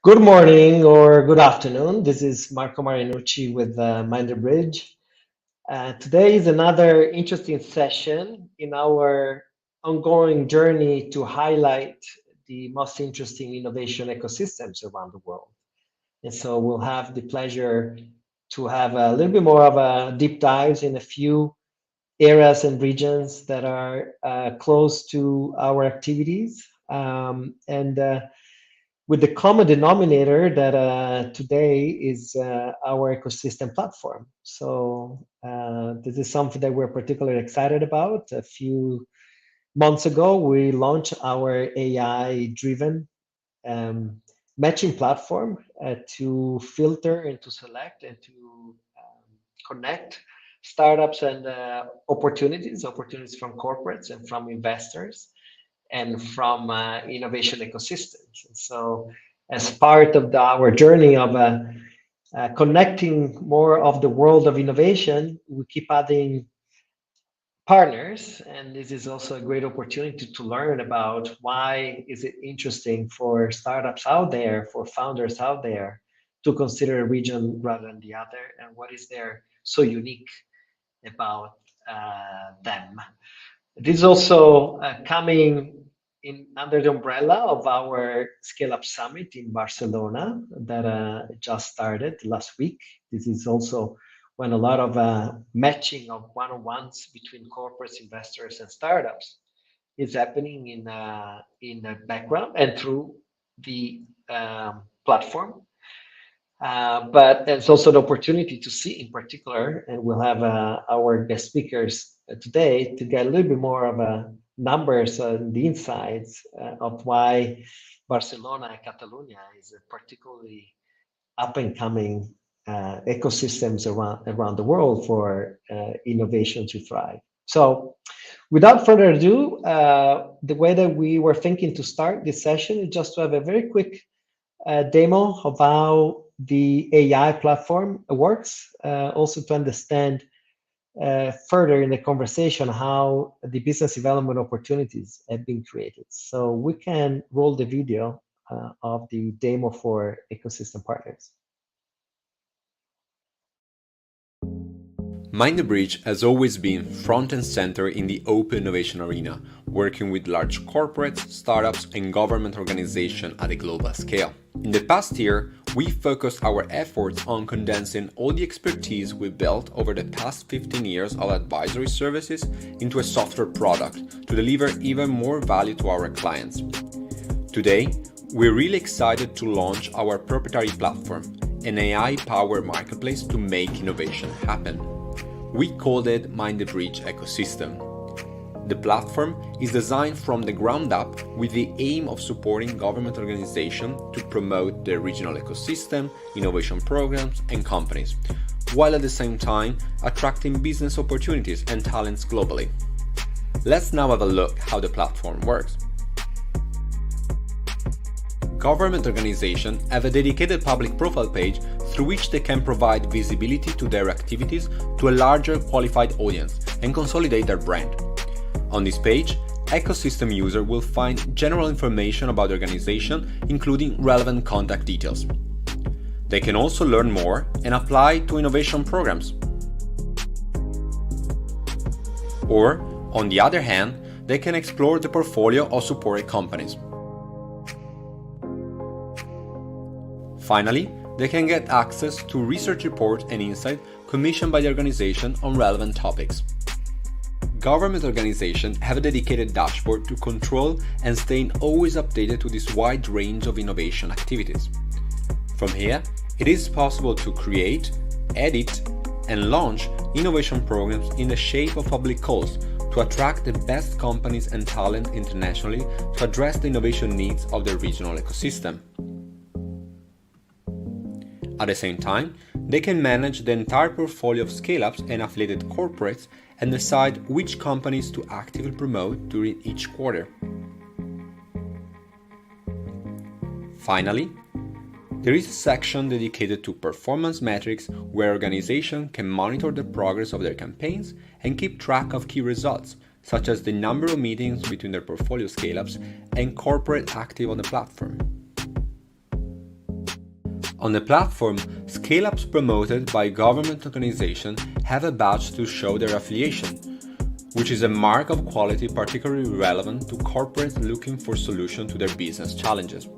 Good morning or good afternoon. This is Marco Marinucci with Mind the Bridge. Today is another interesting session in our ongoing journey to highlight the most interesting innovation ecosystems around the world. And so we'll have the pleasure to have a little bit more of a deep dives in a few areas and regions that are close to our activities. And with the common denominator that today is our ecosystem platform. So this is something that we're particularly excited about. A few months ago, we launched our AI-driven um, matching platform to filter and to select and to connect startups and opportunities from corporates and from investors and from innovation ecosystems. And so, as part of our journey of connecting more of the world of innovation, we keep adding partners, and this is also a great opportunity to learn about why is it interesting for startups out there, for founders out there, to consider a region rather than the other, and what is there so unique about them. This is also coming in under the umbrella of our Scale Up Summit in Barcelona that just started last week. This is also when a lot of matching of one-on-ones between corporates, investors, and startups is happening in the background and through the platform. But it's also an opportunity to see in particular, and we'll have our guest speakers today to get a little bit more of numbers and the insights of why Barcelona and Catalonia is a particularly up and coming ecosystems around the world for innovation to thrive. So without further ado, the way that we were thinking to start this session is just to have a very quick demo of how the AI platform works, also to understand further in the conversation how the business development opportunities have been created. So we can roll the video of the demo for ecosystem partners. Mind the Bridge has always been front and center in the open innovation arena, working with large corporates, startups, and government organizations at a global scale. In the past year, we focused our efforts on condensing all the expertise we built over the past 15 years of advisory services into a software product to deliver even more value to our clients. Today, we're really excited to launch our proprietary platform, an AI-powered marketplace to make innovation happen. We called it Mind the Bridge Ecosystem. The platform is designed from the ground up with the aim of supporting government organizations to promote their regional ecosystem, innovation programs, and companies, while at the same time attracting business opportunities and talents globally. Let's now have a look how the platform works. Government organizations have a dedicated public profile page through which they can provide visibility to their activities to a larger qualified audience and consolidate their brand. On this page, ecosystem user will find general information about the organization, including relevant contact details. They can also learn more and apply to innovation programs. Or, on the other hand, they can explore the portfolio of supported companies. Finally, they can get access to research reports and insights commissioned by the organization on relevant topics. Government organizations have a dedicated dashboard to control and staying always updated to this wide range of innovation activities. From here, it is possible to create, edit, and launch innovation programs in the shape of public calls to attract the best companies and talent internationally to address the innovation needs of the regional ecosystem. At the same time, they can manage the entire portfolio of scale-ups and affiliated corporates and decide which companies to actively promote during each quarter. Finally, there is a section dedicated to performance metrics where organizations can monitor the progress of their campaigns and keep track of key results, such as the number of meetings between their portfolio scale-ups and corporate active on the platform. On the platform, scale-ups promoted by government organizations have a badge to show their affiliation, which is a mark of quality particularly relevant to corporates looking for solutions to their business challenges.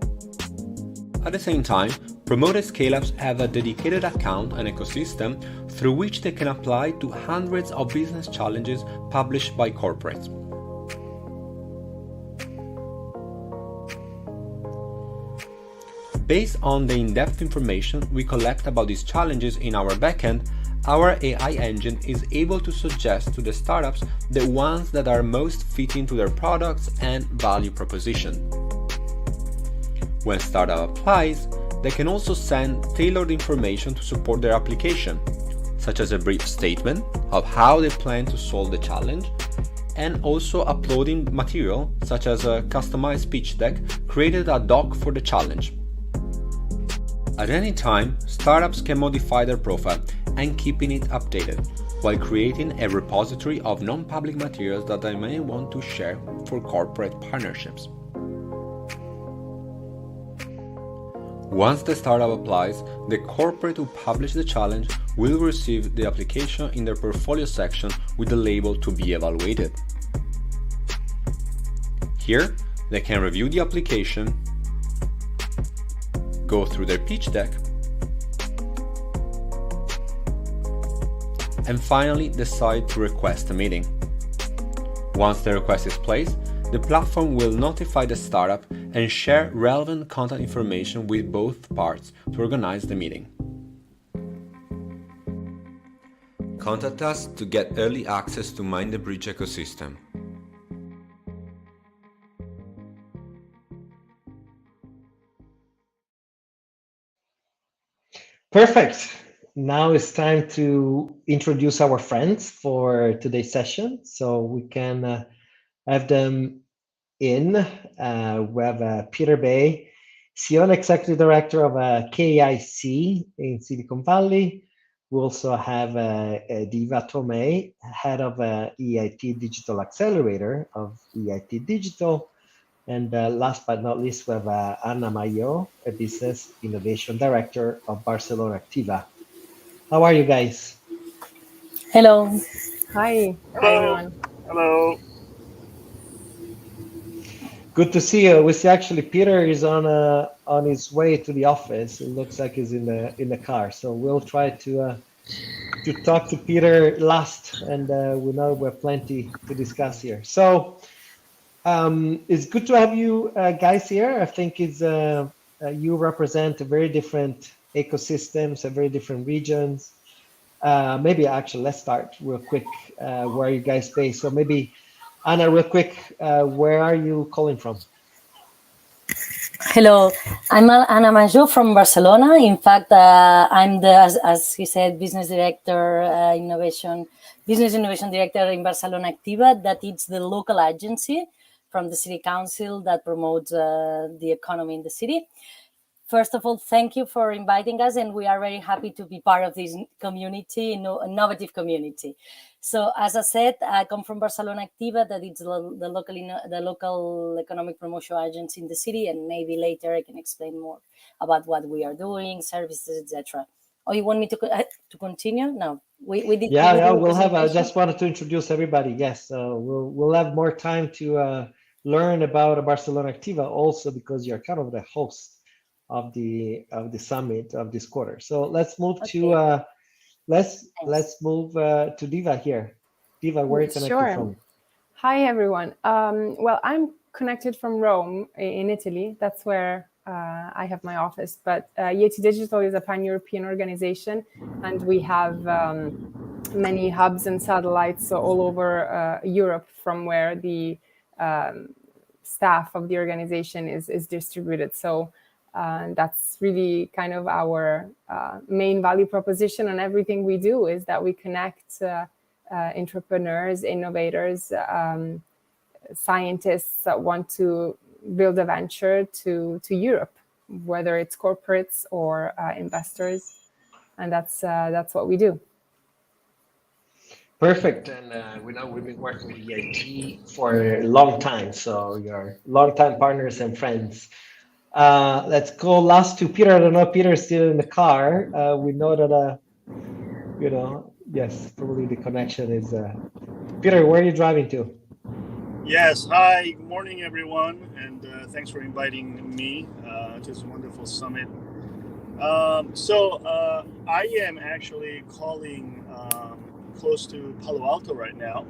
At the same time, promoted scale-ups have a dedicated account and ecosystem through which they can apply to hundreds of business challenges published by corporates. Based on the in-depth information we collect about these challenges in our backend, our AI engine is able to suggest to the startups the ones that are most fitting to their products and value proposition. When startup applies, they can also send tailored information to support their application, such as a brief statement of how they plan to solve the challenge, and also uploading material such as a customized pitch deck created ad hoc for the challenge. At any time, startups can modify their profile and keeping it updated, while creating a repository of non-public materials that they may want to share for corporate partnerships. Once the startup applies, the corporate who published the challenge will receive the application in their portfolio section with the label to be evaluated. Here, they can review the application, go through their pitch deck, and finally decide to request a meeting. Once the request is placed, the platform will notify the startup and share relevant contact information with both parts to organize the meeting. Contact us to get early access to Mind the Bridge ecosystem. Perfect. Now it's time to introduce our friends for today's session, so we can have them in. We have Peter Bay, CEO and Executive Director of KIC in Silicon Valley. We also have Diva Tomei, Head of EIT Digital Accelerator of EIT Digital. And last but not least, we have Ana Mayo, a Business Innovation Director of Barcelona Activa. How are you guys? Hello. Hi. Hi, Hello. everyone. Hello. Good to see you. We see actually Peter is on his way to the office. It looks like he's in the car. So we'll try to talk to Peter last, and we know we have plenty to discuss here. So it's good to have you guys here. I think you represent a very different ecosystems, a very different regions. Maybe actually, let's start real quick. Where are you guys based? So maybe Anna, real quick, where are you calling from? Hello, I'm Ana Majo from Barcelona. In fact, I'm as he said, business director, business innovation director in Barcelona Activa. That is the local agency from the city council that promotes the economy in the city. First of all, thank you for inviting us, and we are very happy to be part of this community, innovative community. So, as I said, I come from Barcelona Activa, that is the local economic promotion agency in the city, and maybe later I can explain more about what we are doing, services, etc. Oh, you want me to continue? No, we did. Yeah, we'll have. I just wanted to introduce everybody. Yes, we'll have more time to learn about Barcelona Activa also because you're kind of the host of the summit of this quarter. So let's move to let's move to Diva here. Diva, where are you connected from? Hi everyone. Well, I'm connected from Rome in Italy. That's where I have my office. But EIT Digital is a pan-European organization, and we have many hubs and satellites all over Europe, from where the staff of the organization is distributed. So that's really kind of our main value proposition, and everything we do is that we connect entrepreneurs, innovators, scientists that want to build a venture to Europe, whether it's corporates or investors, and that's what we do. Perfect. And we know we've been working with EIT for a long time, so you're longtime partners and friends. Let's go last to Peter. I don't know, Peter is still in the car. We know that, yes, probably the connection is. Peter, where are you driving to? Yes, hi, good morning, everyone, and thanks for inviting me to this wonderful summit. I am actually calling close to Palo Alto right now.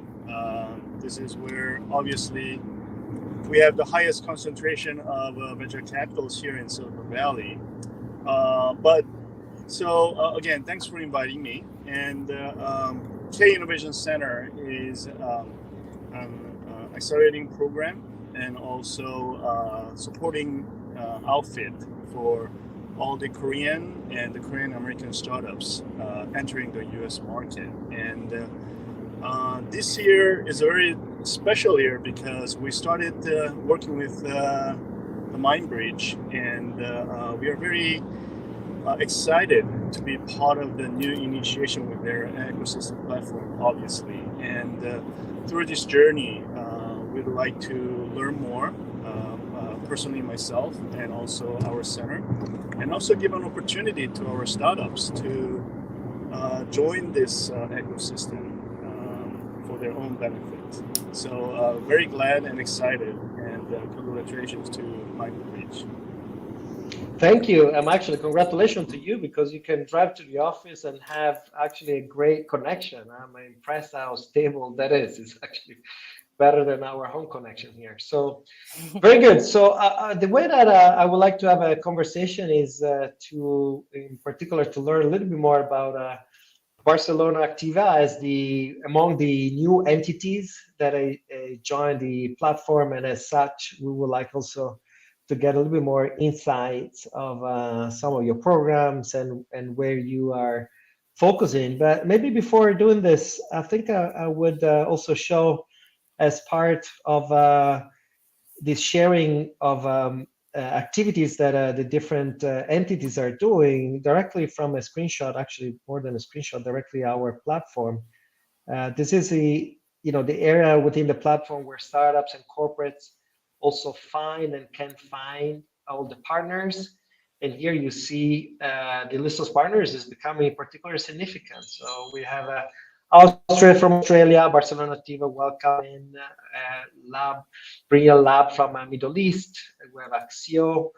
This is where obviously we have the highest concentration of venture capitals here in Silicon Valley. But again, thanks for inviting me. And K Innovation Center is an accelerating program and also supporting outfit for all the Korean and the Korean American startups entering the U.S. market. And this year is a very special year because we started working with the MindBridge, and we are very excited to be part of the new initiation with their ecosystem platform, obviously. And through this journey, we'd like to learn more, personally myself and also our center, and also give an opportunity to our startups to join this ecosystem for their own benefit. So very glad and excited, and congratulations to MindBridge. Thank you. Actually, congratulations to you because you can drive to the office and have actually a great connection. I'm impressed how stable that is. It's actually better than our home connection here. So very good. So the way that I would like to have a conversation is in particular, to learn a little bit more about Barcelona Activa as among the new entities that I joined the platform, and as such, we would like also to get a little bit more insights of some of your programs and where you are focusing. But maybe before doing this, I think I would also show, as part of this sharing of activities that the different entities are doing, directly from a screenshot, actually more than a screenshot, directly our platform. This is the area within the platform where startups and corporates also find and can find all the partners. And here you see the list of partners is becoming particularly significant. So we have Austria from Australia, Barcelona Activa, welcome in, Lab, Brilliant Lab from Middle East. We have Axio,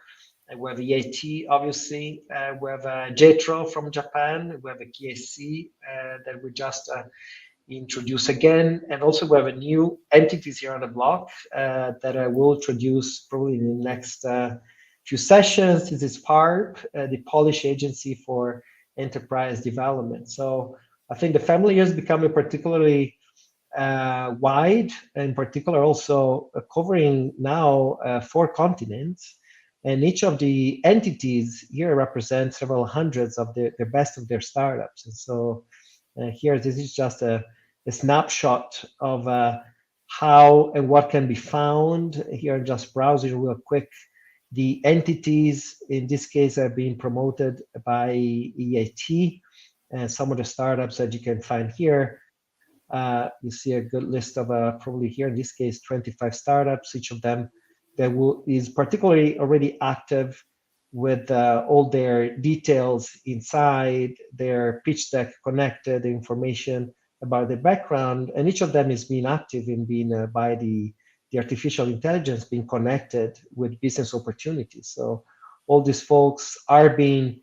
we have EAT, obviously. We have Jetro from Japan. We have a KSC that we just introduce again, and also we have a new entities here on the block that I will introduce probably in the next few sessions. This is PARP, the Polish Agency for Enterprise Development. So I think the family is becoming particularly wide, in particular also covering now 4 continents, and each of the entities here represents several hundreds of the best of their startups. And so here, this is just a snapshot of how and what can be found. Here, just browsing real quick. The entities, in this case, are being promoted by EAT, and some of the startups that you can find here. You see a good list of probably here, in this case, 25 startups, each of them that is particularly already active with all their details inside, their pitch deck connected, the information about the background, and each of them is being active in being by the artificial intelligence being connected with business opportunities. So all these folks are being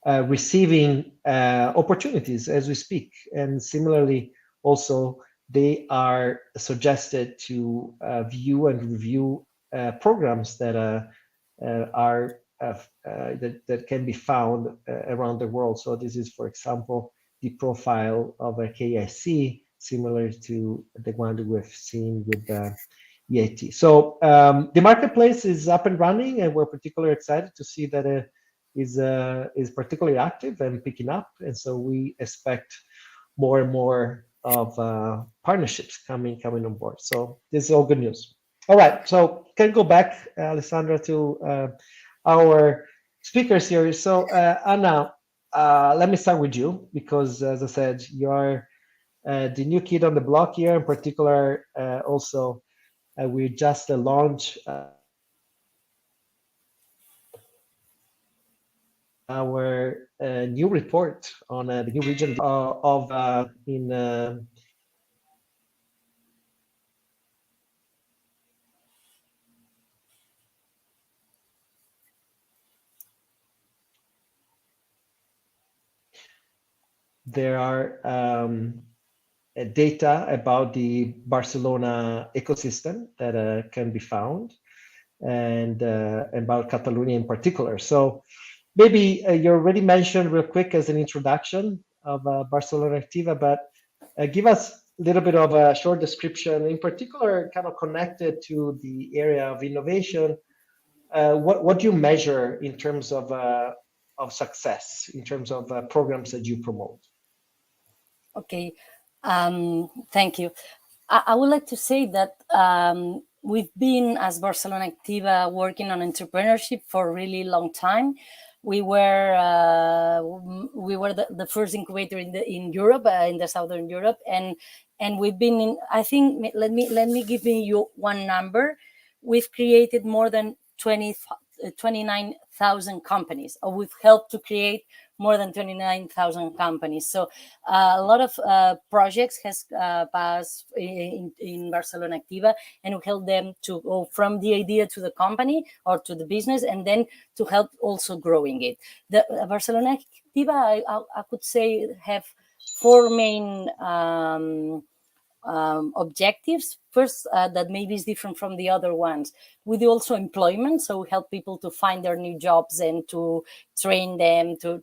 receiving opportunities as we speak, and similarly also they are suggested to view and review programs that are that can be found around the world. So this is, for example, the profile of a KIC, similar to the one that we've seen with EAT. So the marketplace is up and running, and we're particularly excited to see that it is particularly active and picking up. And so we expect more and more of partnerships coming on board. So this is all good news. All right, so can go back, Alessandra, to our speakers here. So Anna, let me start with you because, as I said, you are the new kid on the block here. In particular, also we just launched our new report on the new region of in there are data about the Barcelona ecosystem that can be found, and about Catalonia in particular. So maybe you already mentioned real quick as an introduction of Barcelona Activa, but give us a little bit of a short description, in particular, kind of connected to the area of innovation. What do you measure in terms of success, in terms of programs that you promote? Okay, thank you. I would like to say that we've been, as Barcelona Activa, working on entrepreneurship for a really long time. We were the first incubator in Europe, in the Southern Europe, and we've been in. I think let me give you one number. We've created more than 29,000 companies, or we've helped to create more than 29,000 companies. So a lot of projects has passed in Barcelona Activa, and we help them to go from the idea to the company or to the business, and then to help also growing it. The Barcelona Activa, I could say, have four main objectives. First, that maybe is different from the other ones. We do also employment, so we help people to find their new jobs and to train them to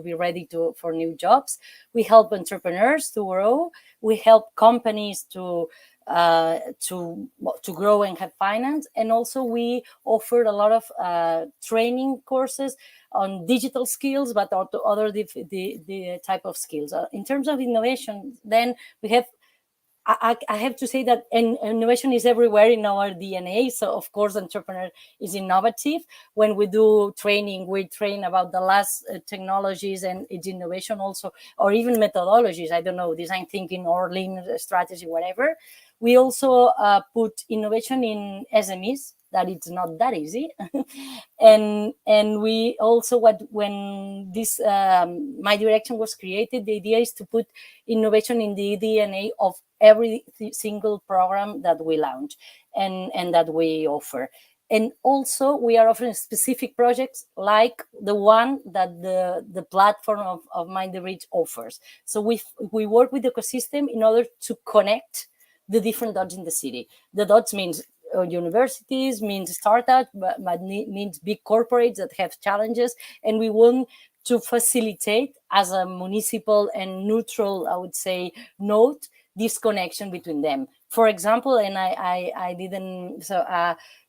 be ready for new jobs. We help entrepreneurs to grow. We help companies to grow and have finance, and also we offered a lot of training courses on digital skills, but also other the type of skills. In terms of innovation, then we have. I have to say that innovation is everywhere in our DNA. So, of course, entrepreneur is innovative. When we do training, we train about the last technologies and its innovation also, or even methodologies. I don't know, design thinking or lean strategy, whatever. We also put innovation in SMEs. That it's not that easy, and we also when this my direction was created, the idea is to put innovation in the DNA of every single program that we launch and that we offer. And also we are offering specific projects like the one that the platform of Mind the Bridge offers. So we work with the ecosystem in order to connect the different dots in the city. The dots means universities, means startups, but means big corporates that have challenges, and we want to facilitate as a municipal and neutral, I would say, note, this connection between them. For example, and I didn't, so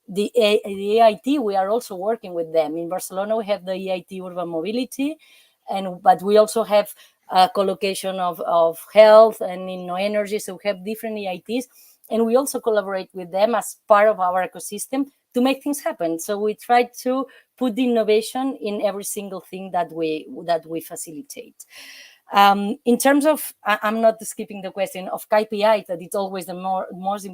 the EIT, we are also working with them. In Barcelona, we have the EIT Urban Mobility, but we also have a collocation of health and energy, so we have different EITs, and we also collaborate with them as part of our ecosystem to make things happen. So we try to put the innovation in every single thing that we facilitate. In terms of, I'm not skipping the question of KPI, that it's always the most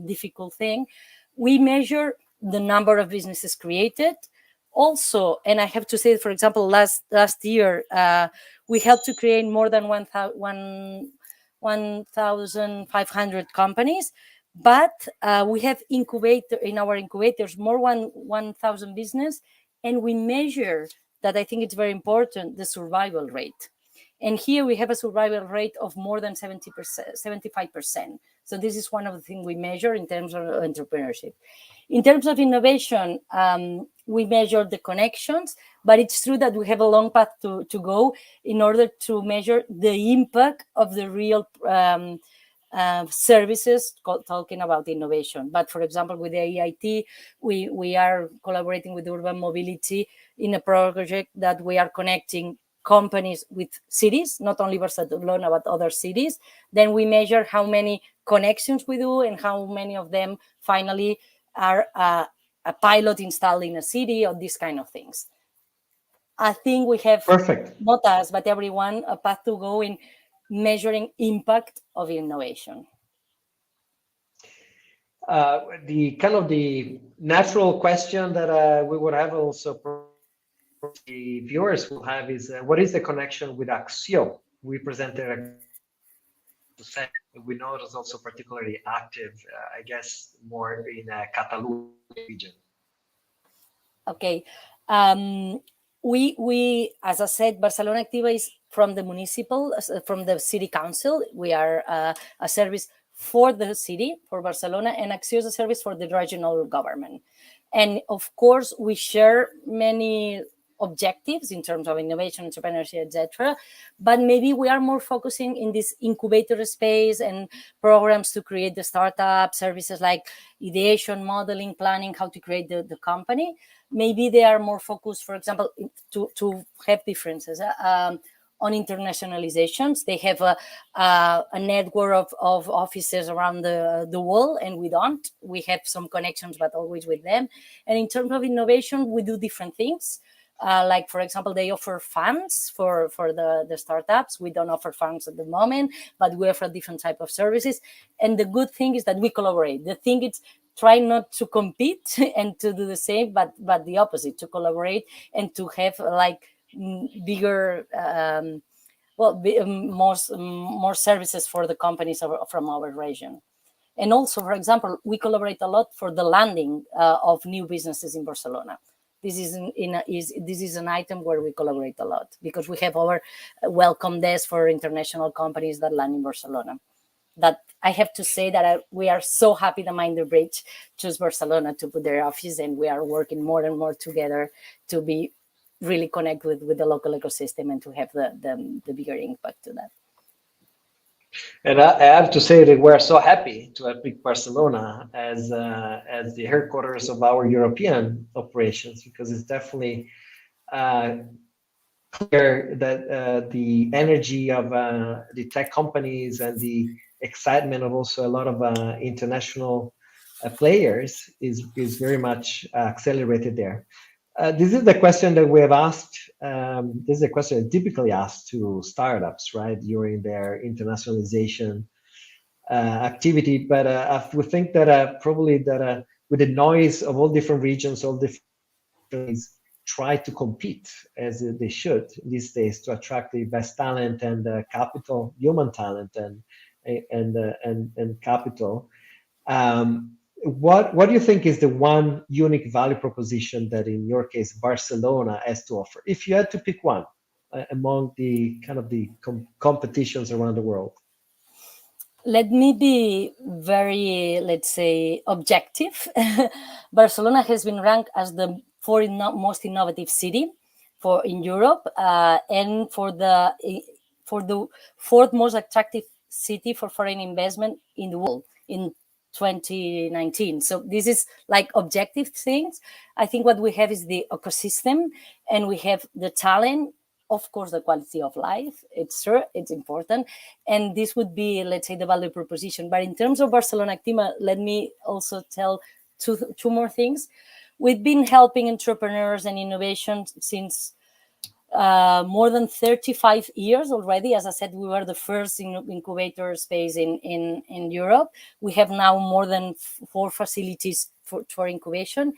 difficult thing. We measure the number of businesses created. Also, and I have to say, for example, last year, we helped to create more than 1,500 companies, but we have in our incubators more than 1,000 business, and we measure that. I think it's very important, the survival rate. And here we have a survival rate of more than 70%, 75%. So this is one of the things we measure in terms of entrepreneurship. In terms of innovation, we measure the connections, but it's true that we have a long path to go in order to measure the impact of the real services talking about innovation. But for example, with the EIT, we are collaborating with Urban Mobility in a project that we are connecting companies with cities, not only Barcelona, but other cities. Then we measure how many connections we do and how many of them finally are a pilot installed in a city, or these kind of things. I think we have, Perfect. not us, but everyone, a path to go in measuring impact of innovation. The kind of the natural question that we would have also the viewers will have is what is the connection with Axio? We presented to say we know it is also particularly active, I guess, more in Catalonia region. Okay. We, as I said, Barcelona Activa is from the municipal, from the city council. We are a service for the city, for Barcelona, and Axio is a service for the regional government. And of course, we share many objectives in terms of innovation, entrepreneurship, etc. But maybe we are more focusing in this incubator space and programs to create the startup services like ideation, modeling, planning, how to create the company. Maybe they are more focused, for example, to have differences. On internationalizations, they have a network of offices around the world, and we don't. We have some connections, but always with them. And in terms of innovation, we do different things. Like, for example, they offer funds for the startups. We don't offer funds at the moment, but we offer different type of services. And the good thing is that we collaborate. The thing is, try not to compete and to do the same, but the opposite, to collaborate and to have like bigger, more services for the companies from our region. And also, for example, we collaborate a lot for the landing of new businesses in Barcelona. This is an item where we collaborate a lot because we have our welcome desk for international companies that land in Barcelona. That I have to say that we are so happy that Minder Bridge chose Barcelona to put their office, and we are working more and more together to be really connect with the local ecosystem and to have the bigger impact to that. And I have to say that we're so happy to have picked Barcelona as the headquarters of our European operations, because it's definitely clear that the energy of the tech companies and the excitement of also a lot of international players is very much accelerated there. This is the question that we have asked. This is a question typically asked to startups, right, during their internationalization activity. But we think that probably that with the noise of all different regions, all different countries try to compete as they should these days to attract the best talent and capital, human talent and capital. What do you think is the one unique value proposition that, in your case, Barcelona has to offer? If you had to pick one among the kind of the competitions around the world. Let me be very, let's say, objective. Barcelona has been ranked as the fourth most innovative city in Europe, and for the fourth most attractive city for foreign investment in the world in 2019. So this is like objective things. I think what we have is the ecosystem, and we have the talent. Of course, the quality of life, it's true, it's important. And this would be, let's say, the value proposition. But in terms of Barcelona Activa, let me also tell two more things. We've been helping entrepreneurs and innovation since more than 35 years already. As I said, we were the first incubator space in Europe. We have now more than 4 facilities for incubation.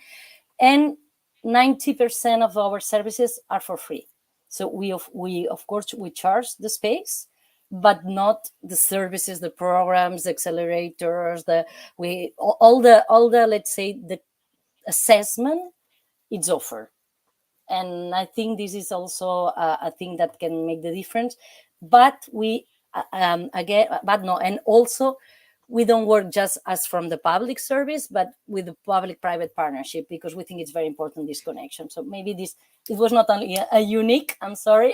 And 90% of our services are for free. So we of course we charge the space, but not the services, the programs, the accelerators, all the let's say the assessment it's offered. And I think this is also a thing that can make the difference. But and also we don't work just as from the public service, but with the public-private partnership, because we think it's very important, this connection. So maybe it was not only a unique, I'm sorry,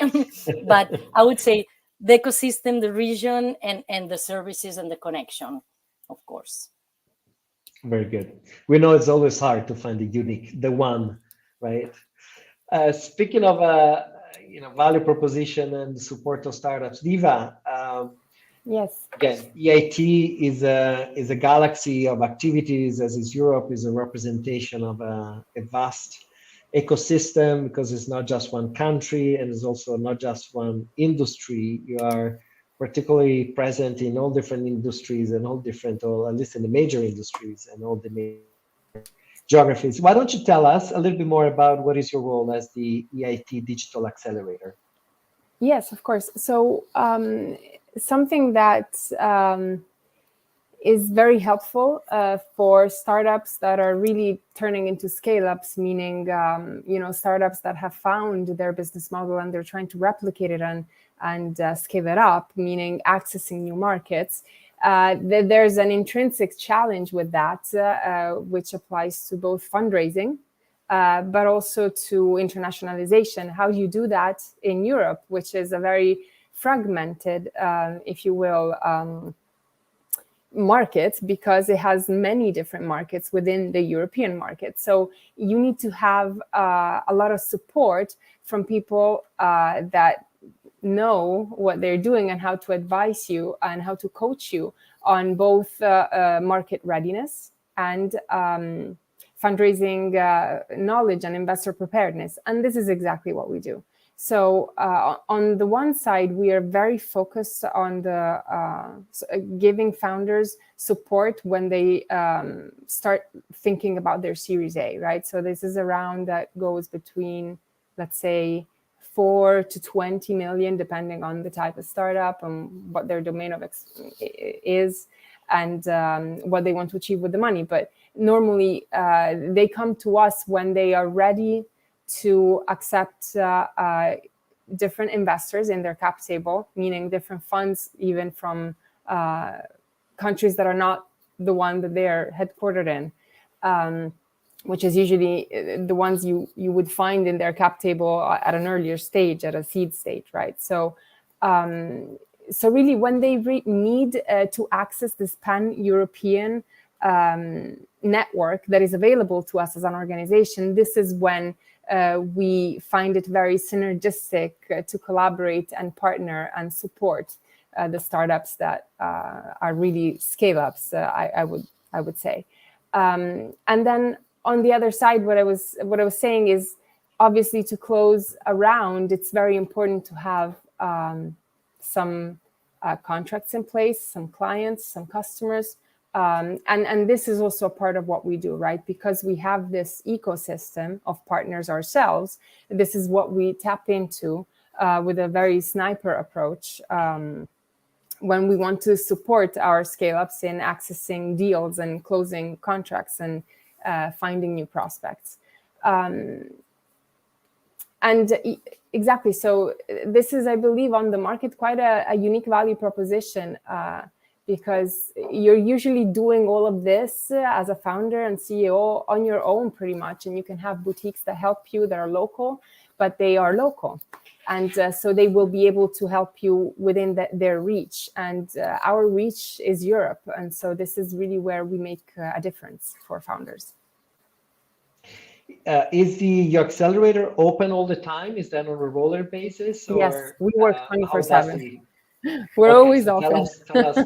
but I would say the ecosystem, the region, and the services and the connection, of course. Very good. We know it's always hard to find the unique, the one, right? Speaking of value proposition and support of startups, Diva. Yes. Again, EIT is a galaxy of activities, as is Europe, is a representation of a vast ecosystem, because it's not just one country and it's also not just one industry. You are particularly present in all different industries and all different, or at least in the major industries and all the major geographies. Why don't you tell us a little bit more about what is your role as the EIT Digital Accelerator? Yes, of course. So something that is very helpful for startups that are really turning into scale-ups, meaning startups that have found their business model and they're trying to replicate it and scale it up, meaning accessing new markets. There's an intrinsic challenge with that, which applies to both fundraising, but also to internationalization. How do you do that in Europe, which is a very fragmented, if you will, market, because it has many different markets within the European market. So you need to have a lot of support from people that know what they're doing and how to advise you and how to coach you on both market readiness and fundraising knowledge and investor preparedness. And this is exactly what we do. So on the one side, we are very focused on the giving founders support when they start thinking about their Series A, right? So this is a round that goes between, let's say, 4 to 20 million, depending on the type of startup and what their domain of is and what they want to achieve with the money. But normally, they come to us when they are ready to accept different investors in their cap table, meaning different funds, even from countries that are not the one that they're headquartered in, which is usually the ones you would find in their cap table at an earlier stage, at a seed stage, right? So really, when they need to access this pan-European network that is available to us as an organization, this is when we find it very synergistic to collaborate and partner and support the startups that are really scale-ups, I would say. And then on the other side, what I was saying is, obviously, to close a round, it's very important to have some contracts in place, some clients, some customers. And this is also part of what we do, right? Because we have this ecosystem of partners ourselves. This is what we tap into with a very sniper approach when we want to support our scale-ups in accessing deals and closing contracts and finding new prospects. Exactly, so this is, I believe, on the market quite a unique value proposition, because you're usually doing all of this as a founder and CEO on your own pretty much, and you can have boutiques that help you that are local, but they are local. And so they will be able to help you within their reach. And our reach is Europe. And so this is really where we make a difference for founders. Is your accelerator open all the time? Is that on a roller basis? Or, yes, we work 24/7. We're okay, always so open. Tell us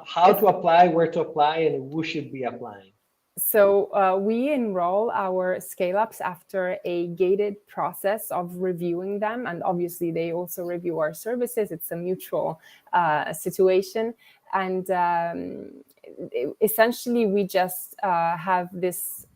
how to apply, where to apply, and who should be applying. So we enroll our scale-ups after a gated process of reviewing them. And obviously, they also review our services. It's a mutual situation. And essentially, we just have this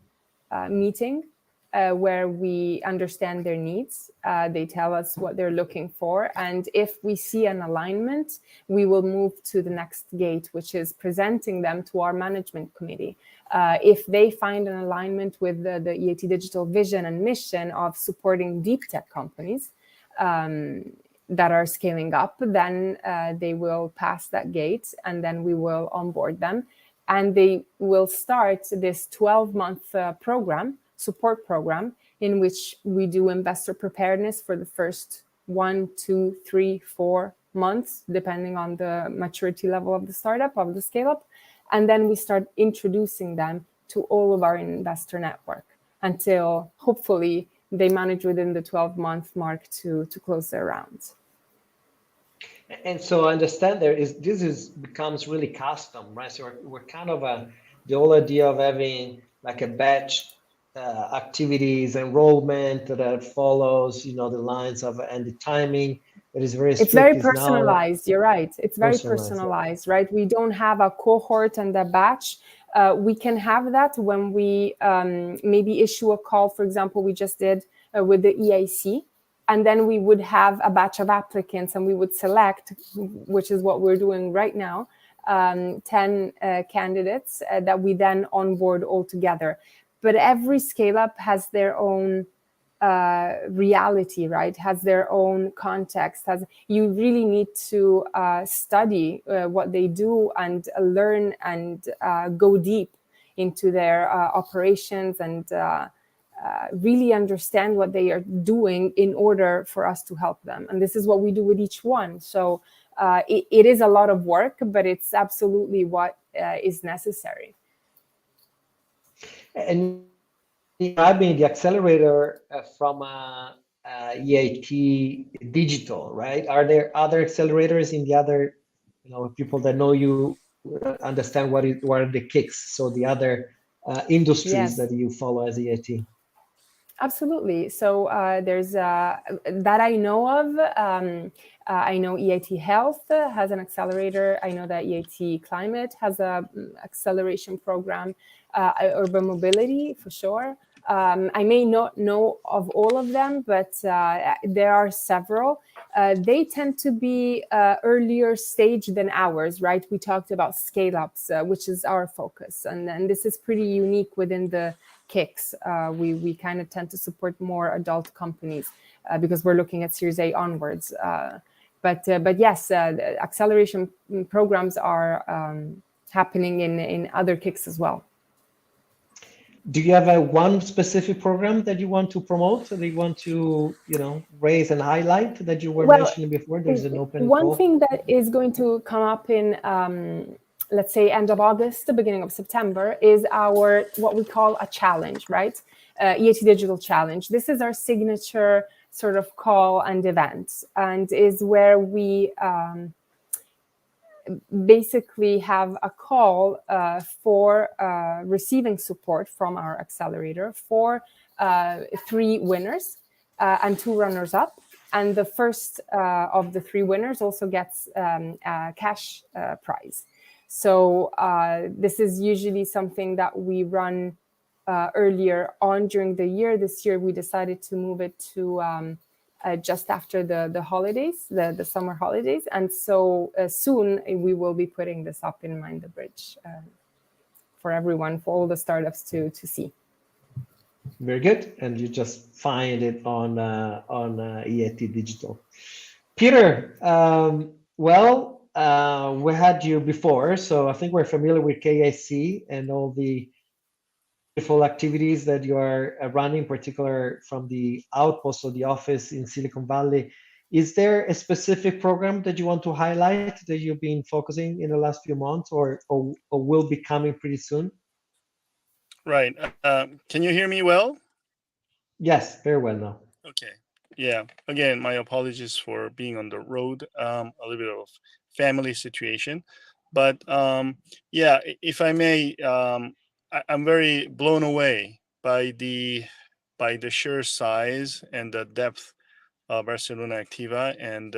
meeting where we understand their needs. They tell us what they're looking for. And if we see an alignment, we will move to the next gate, which is presenting them to our management committee. If they find an alignment with the EIT Digital vision and mission of supporting deep tech companies that are scaling up, then they will pass that gate, and then we will onboard them. And they will start this 12-month support program, in which we do investor preparedness for the first 1, 2, 3, 4 months, depending on the maturity level of the startup, of the scale-up. And then we start introducing them to all of our investor network until hopefully they manage within the 12-month mark to close their rounds. And so I understand this becomes really custom, right? So we're kind of the whole idea of having like a batch activities enrollment that follows, the lines of and the timing that is very strict. It's very personalized. You're right. It's very personalized, yeah. right? We don't have a cohort and a batch. We can have that when we maybe issue a call, for example, we just did with the EIC, and then we would have a batch of applicants and we would select, which is what we're doing right now, 10 candidates that we then onboard all together. But every scale up has their own reality, right? Has their own context. You really need to study what they do and learn and go deep into their operations and really understand what they are doing in order for us to help them. And this is what we do with each one. So it is a lot of work, but it's absolutely what is necessary. And I mean, the accelerator from EIT Digital, right? Are there other accelerators in the other, people that know you understand what are the kicks? So the other industries Yes. that you follow as EIT. Absolutely. So there's that I know of. I know EIT Health has an accelerator. I know that EIT Climate has a acceleration program. Urban Mobility, for sure. I may not know of all of them, but there are several. They tend to be earlier stage than ours, right? We talked about scale-ups, which is our focus. And this is pretty unique within the kicks. We kind of tend to support more adult companies because we're looking at Series A onwards. But yes, the acceleration programs are happening in other kicks as well. Do you have one specific program that you want to promote, that you want to, raise and highlight, that you were mentioning before? There's an open one call. thing that is going to come up in, let's say, end of August, the beginning of September, is our, what we call a challenge, right? EIT Digital Challenge. This is our signature sort of call and event, and is where we basically have a call for receiving support from our accelerator for 3 winners and 2 runners up. And the first of the 3 winners also gets a cash prize. So this is usually something that we run earlier on during the year. This year we decided to move it to just after the holidays, the summer holidays. And so soon we will be putting this up in Mind the Bridge for everyone, for all the startups to see. Very good. And you just find it on EIT Digital. Peter, we had you before, so I think we're familiar with KIC and all the beautiful activities that you are running, in particular from the outpost of the office in Silicon Valley. Is there a specific program that you want to highlight that you've been focusing in the last few months, or will be coming pretty soon? Right. Can you hear me well? Yes, very well now. Okay. Yeah. Again, my apologies for being on the road. A little bit of family situation, but yeah, if I may, I'm very blown away by the sheer size and the depth of Barcelona Activa, and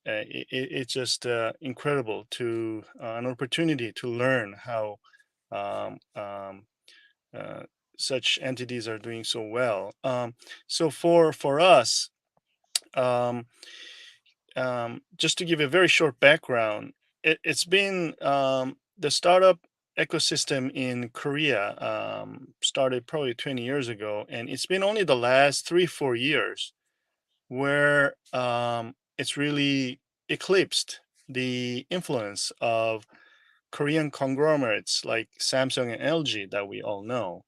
it's just incredible to an opportunity to learn how um, um, such entities are doing so well. So for us, um, just to give a very short background, it's been the startup ecosystem in Korea started probably 20 years ago, and it's been only the last 3-4 years where it's really eclipsed the influence of Korean conglomerates like Samsung and LG that we all know.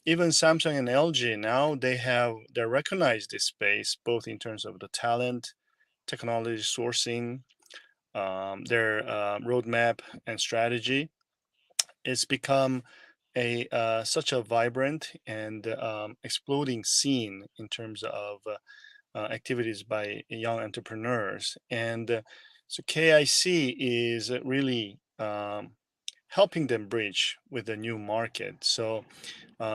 Even Samsung and LG now they recognize this space both in terms of the talent, technology sourcing, their roadmap and strategy. It's become a such a vibrant and exploding scene in terms of activities by young entrepreneurs. And so KIC is really helping them bridge with the new market. So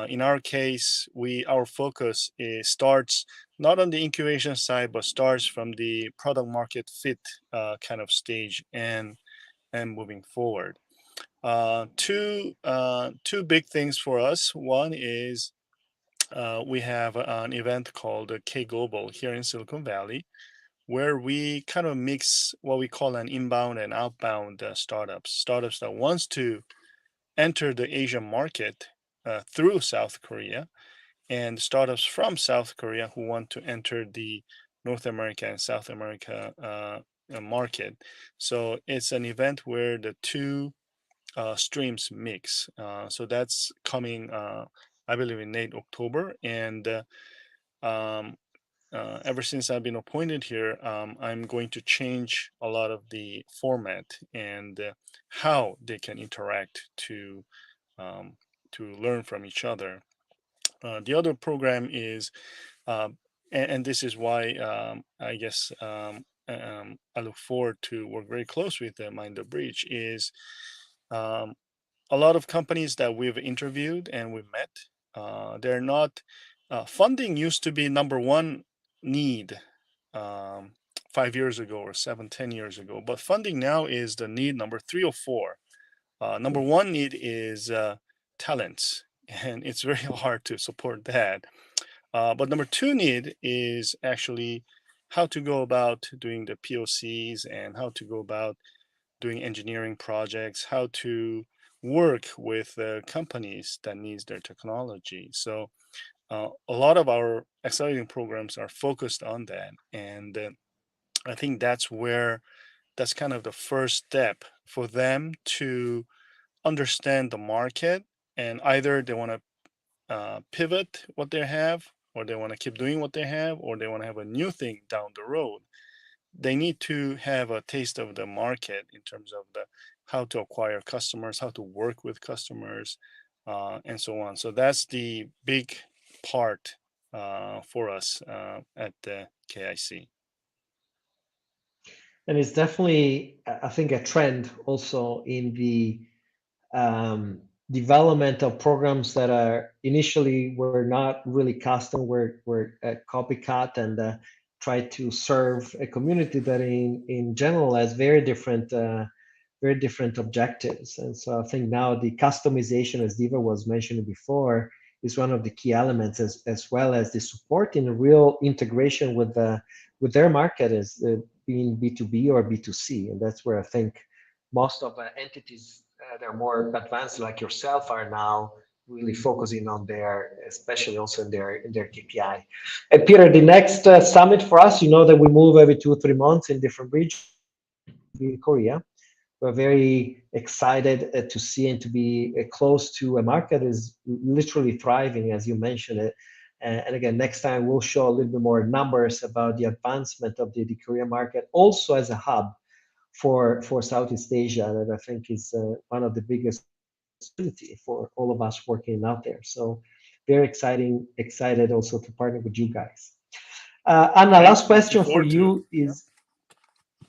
in our case, our focus starts not on the incubation side, but starts from the product market fit kind of stage and moving forward. Two big things for us. One is we have an event called K Global here in Silicon Valley, where we kind of mix what we call an inbound and outbound startups that wants to enter the Asian market through South Korea, and startups from South Korea who want to enter the North America and South America market. So it's an event where the two streams mix. So that's coming, I believe, in late October. And um, ever since I've been appointed here, I'm going to change a lot of the format and how they can interact um, to learn from each other. The other program is, and this is why I guess I look forward to work very close with Mind the Bridge, is um, a lot of companies that we've interviewed and we've met, they're not, funding used to be number one need um, 5 years ago or 7, 10 years ago, but funding now is the need number three or four. Number one need is talents, and it's very hard to support that. But number two need is actually how to go about doing the POCs and how to go about doing engineering projects, how to work with companies that needs their technology. So a lot of our accelerating programs are focused on that, and I think that's kind of the first step for them to understand the market, and either they want to pivot what they have, or they want to keep doing what they have, or they want to have a new thing down the road. They need to have a taste of the market in terms of the how to acquire customers, how to work with customers, and so on. So that's the big part for us at the KIC. And it's definitely, I think, a trend also in the development of programs that are initially were not really custom, were copycat, and try to serve a community that in general has very different objectives. And so I think now the customization, as Diva was mentioning before, is one of the key elements, as well as the support in a real integration with their market, as being B2B or B2C. And that's where I think most of the entities that are more advanced, like yourself, are now really focusing on their, especially also in their KPI. And Peter, the next summit for us, you know that we move every 2 or 3 months in different regions. In Korea, we're very excited to see and to be close to a market is literally thriving, as you mentioned it. And again, next time we'll show a little bit more numbers about the advancement of the Korean market, also as a hub for Southeast Asia, that I think is one of the biggest opportunity for all of us working out there. So very excited also to partner with you guys. Anna, Great, last looking question for forward to it. you is,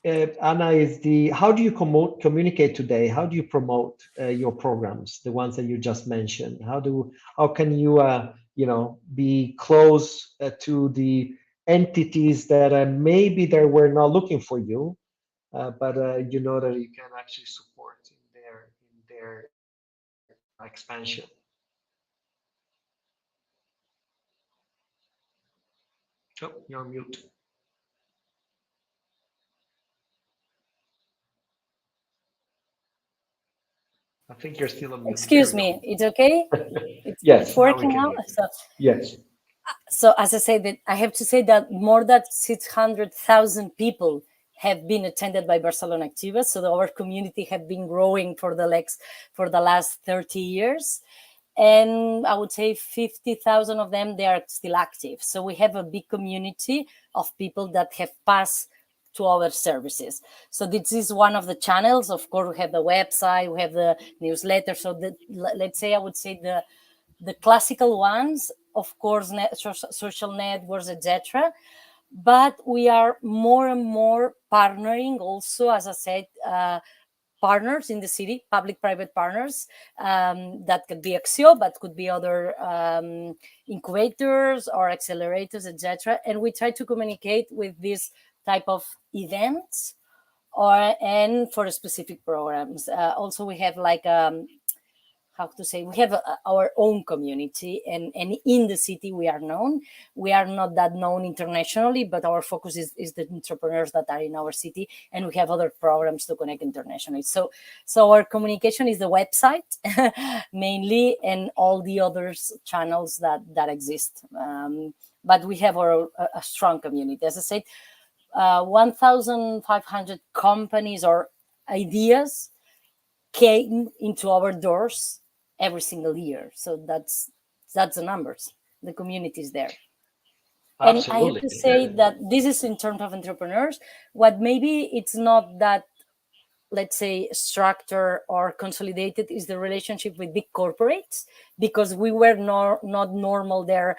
Anna, is how do you communicate today? How do you promote your programs, the ones that you just mentioned? How can you be close to the entities that maybe they were not looking for you, but you know that you can actually support in their expansion? Oh, you're on mute. I think you're still on mute. There Excuse we go. me, it's okay? It's Yes, now we working can now? hear you. Yes. So as I said, that I have to say that more than 600,000 people have been attended by Barcelona Activa. So our community have been growing for the last 30 years. And I would say 50,000 of them, they are still active. So we have a big community of people that have passed to our services. So this is one of the channels. Of course, we have the website, we have the newsletter. So let's say, I would say the classical ones, of course, social networks, etc. But we are more and more partnering also, as I said, partners in the city, public-private partners, that could be Axio, but could be other incubators or accelerators, etc. And we try to communicate with this type of events and for specific programs. Also, we have like how to say, we have our own community, and in the city we are known. We are not that known internationally, but our focus is the entrepreneurs that are in our city, and we have other programs to connect internationally. So our communication is the website mainly, and all the other channels that exist. But we have a strong community. As I said, 1,500 companies or ideas came into our doors every single year. So that's the numbers. The community is there. And I have to Absolutely. say that this is in terms of entrepreneurs. What maybe it's not that, let's say, structured or consolidated is the relationship with big corporates, because we were not normal their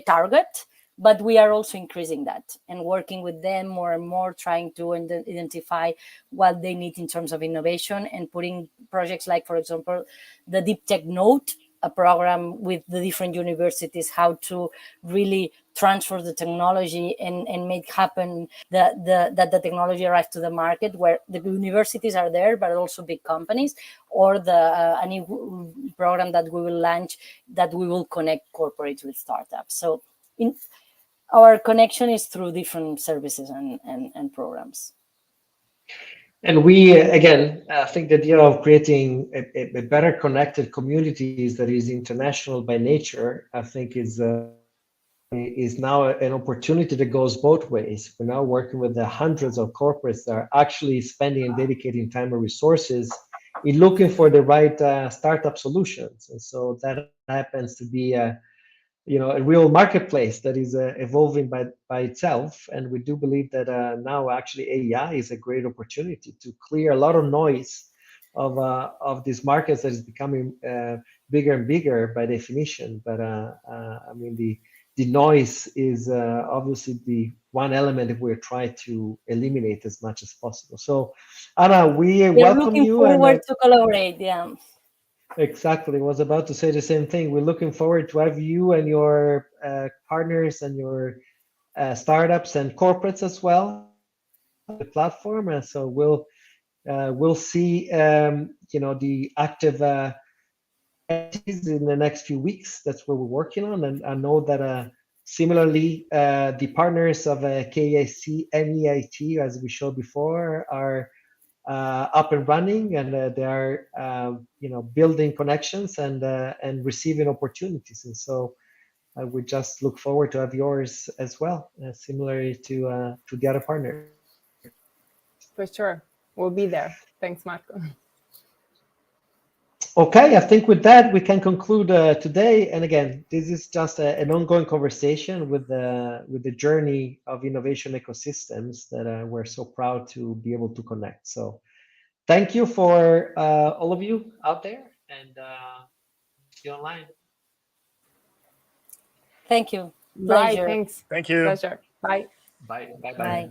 target, but we are also increasing that and working with them more and more, trying to identify what they need in terms of innovation, and putting projects like, for example, the Deep Tech Note, a program with the different universities, how to really transfer the technology and make happen that the technology arrives to the market, where the universities are there, but also big companies, or a new program that we will launch, that we will connect corporates with startups. So our connection is through different services and programs. And we, again, think the idea of creating a better connected communities that is international by nature, I think is now an opportunity that goes both ways. We're now working with the hundreds of corporates that are actually spending and dedicating time and resources in looking for the right startup solutions. And so that happens to be a real marketplace that is evolving by itself. And we do believe that now actually AI is a great opportunity to clear a lot of noise of these markets that is becoming bigger and bigger by definition. But I mean, the noise is obviously the one element that we're trying to eliminate as much as possible. So, Anna, we We're welcome looking you, and forward to collaborate. Yeah. exactly. I was about to say the same thing. We're looking forward to have you and your partners and your startups and corporates as well on the platform. And so we'll see the active entities in the next few weeks. That's what we're working on. And I know that similarly, the partners of KAC MEIT, as we showed before, are up and running, and they are building connections and receiving opportunities. And so I would just look forward to have yours as well, similarly to the other partners. For sure. We'll be there. Thanks, Marco. Okay, I think with that we can conclude today. And again, this is just an ongoing conversation with the journey of innovation ecosystems that we're so proud to be able to connect. So thank you for all of you out there, and see you online. Thank you. Bye. Pleasure. Thanks. Thank you. Pleasure. Bye. Bye. Bye. Bye. Bye.